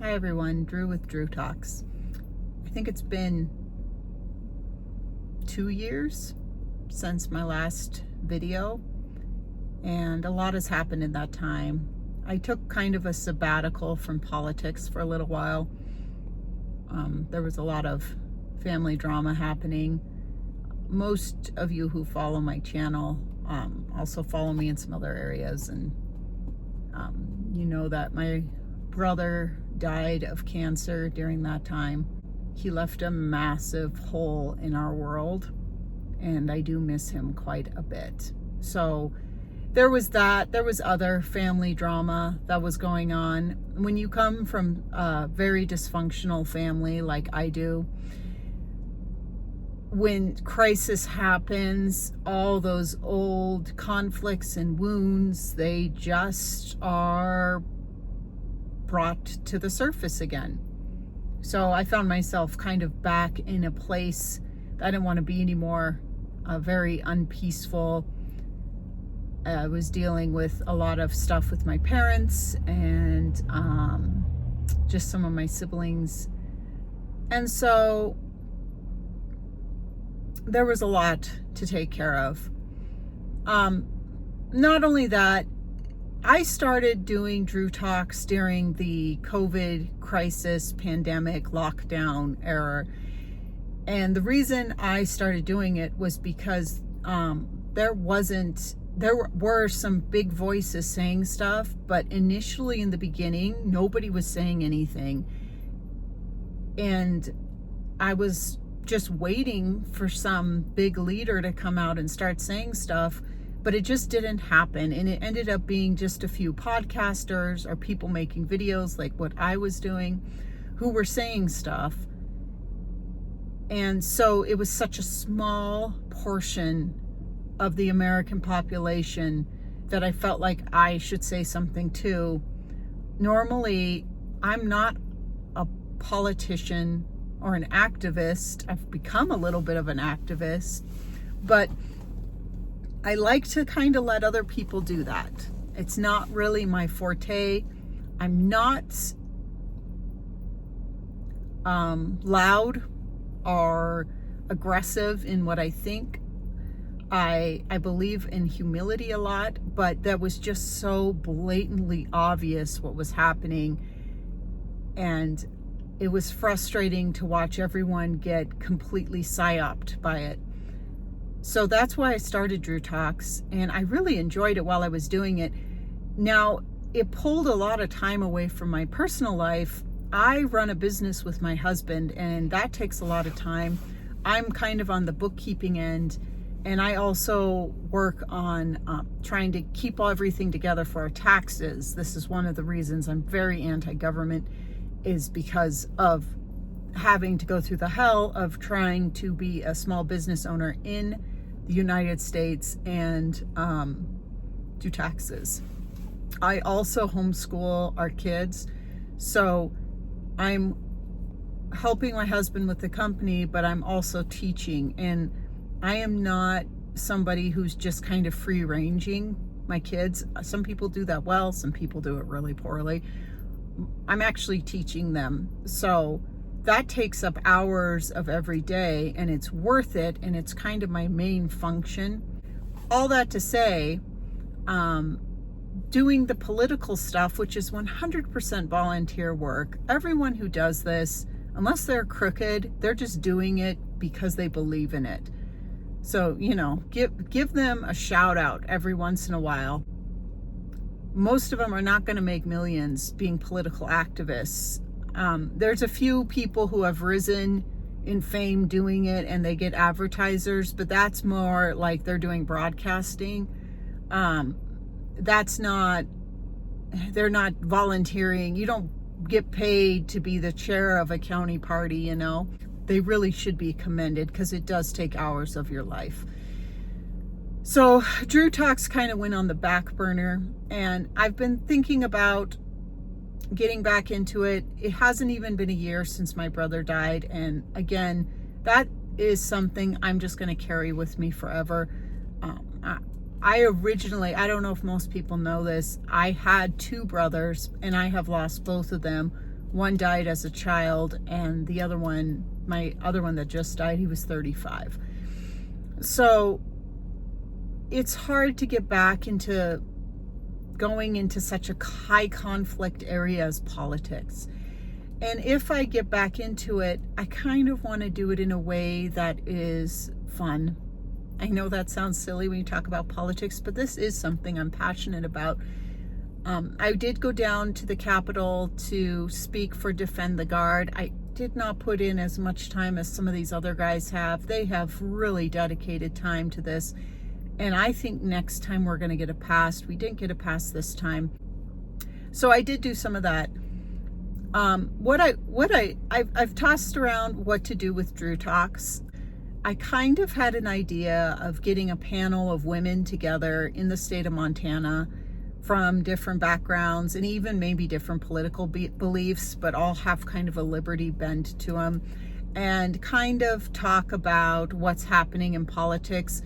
Hi everyone, Drew with Drew Talks. I think it's been 2 years since my last video, and a lot has happened in that time. I took kind of a sabbatical from politics for a little while. There was a lot of family drama happening. Most of you who follow my channel also follow me in some other areas, and you know that my brother died of cancer during that time. He left a massive hole in our world, and I do miss him quite a bit. So there was that. There was other family drama that was going on. When you come from a very dysfunctional family like I do, when crisis happens, all those old conflicts and wounds, they just are brought to the surface again. So I found myself kind of back in a place that I didn't want to be anymore, very unpeaceful. I was dealing with a lot of stuff with my parents and just some of my siblings. And so there was a lot to take care of. Not only that, I started doing Drew Talks during the COVID crisis, pandemic, lockdown era. And the reason I started doing it was because there were some big voices saying stuff, but initially in the beginning, nobody was saying anything. And I was just waiting for some big leader to come out and start saying stuff, but it just didn't happen. And it ended up being just a few podcasters or people making videos like what I was doing who were saying stuff. And so it was such a small portion of the American population that I felt like I should say something too. Normally, I'm not a politician or an activist. I've become a little bit of an activist, but I like to kind of let other people do that. It's not really my forte. I'm not loud or aggressive in what I think. I believe in humility a lot, but that was just so blatantly obvious what was happening. And it was frustrating to watch everyone get completely psyoped by it. So that's why I started Drew Talks, and I really enjoyed it while I was doing it. Now, it pulled a lot of time away from my personal life. I run a business with my husband, and that takes a lot of time. I'm kind of on the bookkeeping end, and I also work on trying to keep everything together for our taxes. This is one of the reasons I'm very anti-government, is because of having to go through the hell of trying to be a small business owner in the United States and do taxes. I also homeschool our kids, so I'm helping my husband with the company, but I'm also teaching, and I am not somebody who's just kind of free-ranging my kids. Some people do that well, some people do it really poorly. I'm actually teaching them, so that takes up hours of every day, and it's worth it, and it's kind of my main function. All that to say, doing the political stuff, which is 100% volunteer work. Everyone who does this, unless they're crooked, they're just doing it because they believe in it. So, give them a shout out every once in a while. Most of them are not going to make millions being political activists. There's a few people who have risen in fame doing it, and they get advertisers, but that's more like they're doing broadcasting. They're not volunteering. You don't get paid to be the chair of a county party, They really should be commended because it does take hours of your life. So Drew Talks kind of went on the back burner, and I've been thinking about getting back into it. It hasn't even been a year since my brother died, and again, that is something I'm just going to carry with me forever. I I don't know if most people know this, I had two brothers, and I have lost both of them. One died as a child, and the other one, my other one that just died, he was 35. So it's hard to get back into going into such a high conflict area as politics. And if I get back into it, I kind of want to do it in a way that is fun. I know that sounds silly when you talk about politics, but this is something I'm passionate about. I did go down to the Capitol to speak for Defend the Guard. I did not put in as much time as some of these other guys have. They have really dedicated time to this. And I think next time we're going to get a pass. We didn't get a pass this time. So I did do some of that. I've tossed around what to do with Drew Talks. I kind of had an idea of getting a panel of women together in the state of Montana from different backgrounds and even maybe different political beliefs, but all have kind of a liberty bent to them, and kind of talk about what's happening in politics,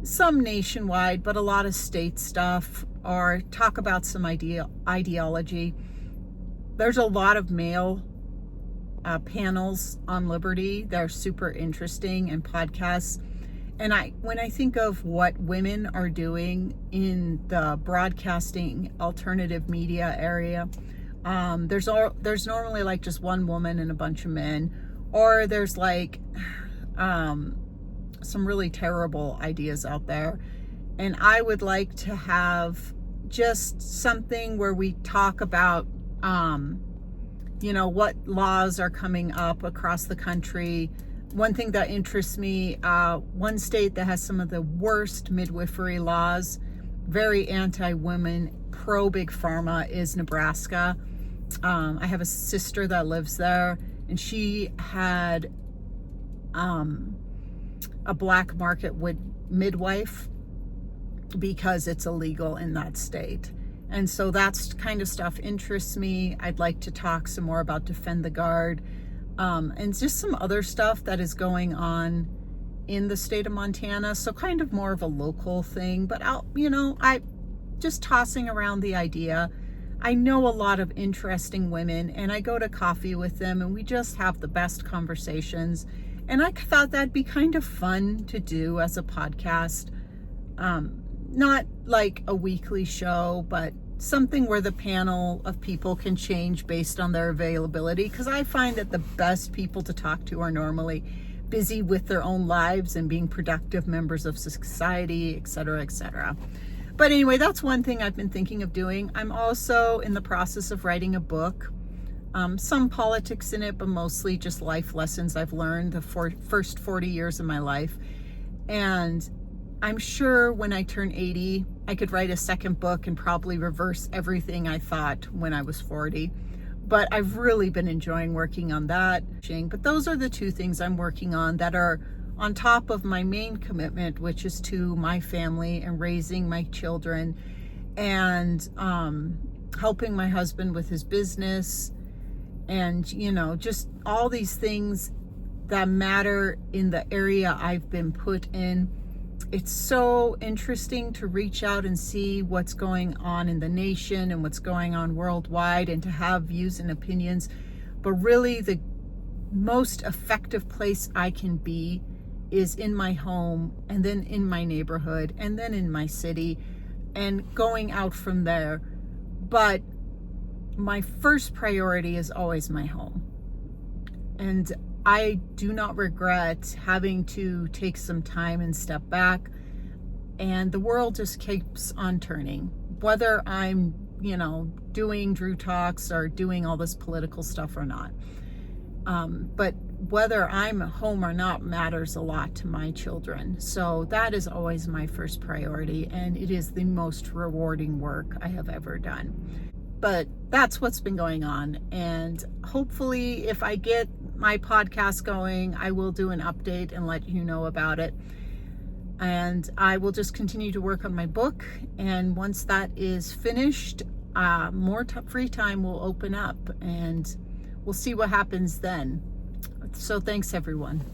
some nationwide, but a lot of state stuff, or talk about some ideology. There's a lot of male panels on liberty. They're super interesting, and podcasts. And when I think of what women are doing in the broadcasting alternative media area, there's normally like just one woman and a bunch of men, or there's like some really terrible ideas out there. And I would like to have just something where we talk about what laws are coming up across the country. One thing that interests me, one state that has some of the worst midwifery laws, very anti-women, pro-big pharma, is Nebraska. I have a sister that lives there, and she had a black market midwife because it's illegal in that state. And so that's kind of stuff interests me. I'd like to talk some more about Defend the Guard, and just some other stuff that is going on in the state of Montana. So kind of more of a local thing, but I just tossing around the idea. I know a lot of interesting women, and I go to coffee with them, and we just have the best conversations. And I thought that'd be kind of fun to do as a podcast. Not like a weekly show, but something where the panel of people can change based on their availability. Because I find that the best people to talk to are normally busy with their own lives and being productive members of society, etc., etc. But anyway, that's one thing I've been thinking of doing. I'm also in the process of writing a book. Some politics in it, but mostly just life lessons I've learned the first 40 years of my life. And I'm sure when I turn 80, I could write a second book and probably reverse everything I thought when I was 40. But I've really been enjoying working on that. But those are the two things I'm working on that are on top of my main commitment, which is to my family and raising my children, and helping my husband with his business, and just all these things that matter in the area I've been put in. It's so interesting to reach out and see what's going on in the nation and what's going on worldwide, and to have views and opinions. But really the most effective place I can be is in my home, and then in my neighborhood, and then in my city, and going out from there. But my first priority is always my home. And I do not regret having to take some time and step back. And the world just keeps on turning. Whether I'm, doing Drew Talks or doing all this political stuff or not. But whether I'm home or not matters a lot to my children. So that is always my first priority. And it is the most rewarding work I have ever done. But that's what's been going on. And hopefully if I get my podcast going, I will do an update and let you know about it. And I will just continue to work on my book. And once that is finished, more free time will open up, and we'll see what happens then. So thanks, everyone.